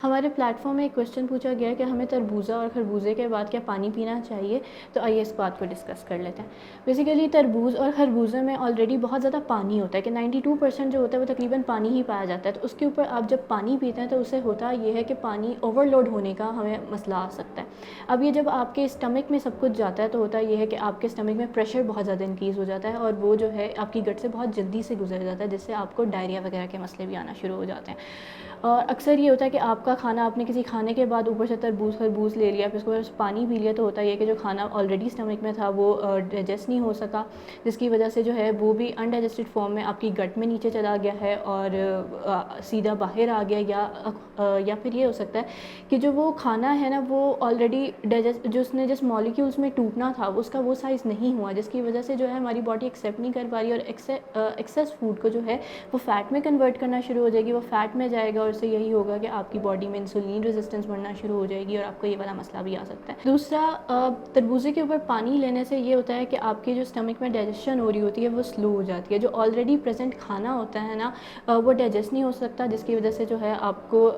हमारे प्लेटफॉर्म में एक क्वेश्चन पूछा गया है कि हमें तरबूजा और खरबूजे के बाद क्या पानी पीना चाहिए। तो आइए इस बात को डिस्कस कर लेते हैं। बेसिकली तरबूज और खरबूजे में ऑलरेडी बहुत ज़्यादा पानी होता है कि 92% जो होता है वो तकरीबन पानी ही पाया जाता है। तो उसके ऊपर आप जब पानी पीते हैं तो उससे होता ये है कि पानी ओवरलोड होने का हमें मसला आ सकता है। अब ये जब आपके स्टमक में सब कुछ जाता है तो होता ये है कि आपके स्टमक में प्रेशर बहुत ज़्यादा इंक्रीज़ हो जाता है और वो जो है आपकी गट से बहुत जल्दी से गुजर जाता है, जिससे आपको डायरिया वगैरह के मसले भी आना शुरू हो जाते हैं। और अक्सर ये होता है कि आपका खाना आपने किसी खाने के बाद ऊपर से तरबूज खरबूज ले लिया, फिर उसके बाद पानी पी लिया, तो होता है कि जो खाना ऑलरेडी स्टमक में था वो डाइजेस्ट नहीं हो सका, जिसकी वजह से जो है वो भी अनडाइजेस्टेड फॉर्म में आपकी गट में नीचे चला गया है और सीधा बाहर आ गया। या फिर ये हो सकता है कि जो वो खाना है ना वो ऑलरेडी डाइजेस्ट जो उसने जिस मॉलिक्यूल्स में टूटना था उसका वो साइज़ नहीं हुआ, जिसकी वजह से जो है हमारी बॉडी एक्सेप्ट नहीं कर पा रही और एक्सेस फूड को जो है वो फ़ैट में कन्वर्ट करना शुरू हो जाएगी। वो फ़ैट में जाएगा और इससे यही होगा कि आपकी बॉडी में इंसुलिन रेजिस्टेंस बढ़ना शुरू हो जाएगी और आपको ये वाला मसला भी आ सकता है। दूसरा, तरबूजे के ऊपर पानी लेने से ये होता है कि आपकी जो स्टमक में डाइजेशन हो रही होती है वो स्लो हो जाती है। जो ऑलरेडी प्रेजेंट खाना होता है ना वो डाइजेस्ट नहीं हो सकता, जिसकी वजह से जो है आपको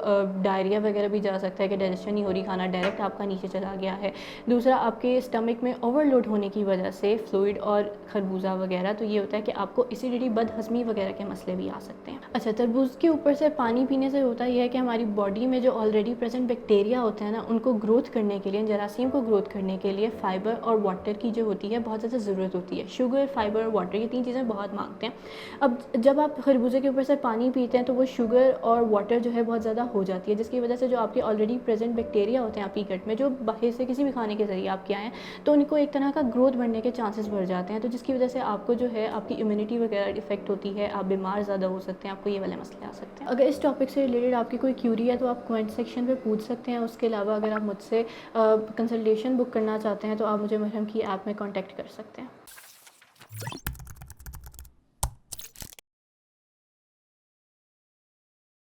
डायरिया वगैरह भी जा सकता है कि डाइजेशन नहीं हो रही, खाना डायरेक्ट आपका नीचे चला गया है। दूसरा, आपके स्टमक में ओवरलोड होने की वजह से फ्लूइड और खरबूजा वगैरह, तो ये होता है कि आपको एसिडिटी बदहज़मी वगैरह के मसले भी आ सकते हैं। अच्छा, तरबूज के ऊपर से पानी पीने से होता यह है कि हमारी बॉडी में जो ऑलरेडी प्रेजेंट बैक्टीरिया होते हैं ना उनको ग्रोथ करने के लिए, जरासीम को ग्रोथ करने के लिए फ़ाइबर और वाटर की जो होती है बहुत ज़्यादा ज़रूरत होती है। शुगर, फ़ाइबर और वाटर, ये तीन चीज़ें बहुत मांगते हैं। अब जब आप खरबूजे के ऊपर से पानी पीते हैं तो वो शुगर और वाटर जो है बहुत ज़्यादा हो जाती है, जिसकी वजह से जो आपके ऑलरेडी प्रेजेंट बैक्टीरिया होते हैं आपकी गट में, जो बाहर से किसी भी खाने के ज़रिए आपके आए हैं, तो उनको एक तरह का ग्रोथ बढ़ने के चांसेस बढ़ जाते हैं। तो जिसकी वजह से आपको जो है आपकी इम्यूनिटी वगैरह इफेक्ट होती है, आप बीमार ज़्यादा हो सकते हैं, आपको ये वाले मसले आ सकते हैं। अगर इस टॉपिक से रिलेटेड आपकी कोई क्यूरी है तो आप कमेंट सेक्शन पे पूछ सकते हैं। उसके अलावा अगर आप मुझसे कंसल्टेशन बुक करना चाहते हैं तो आप मुझे मरहम की ऐप में कॉन्टैक्ट कर सकते हैं।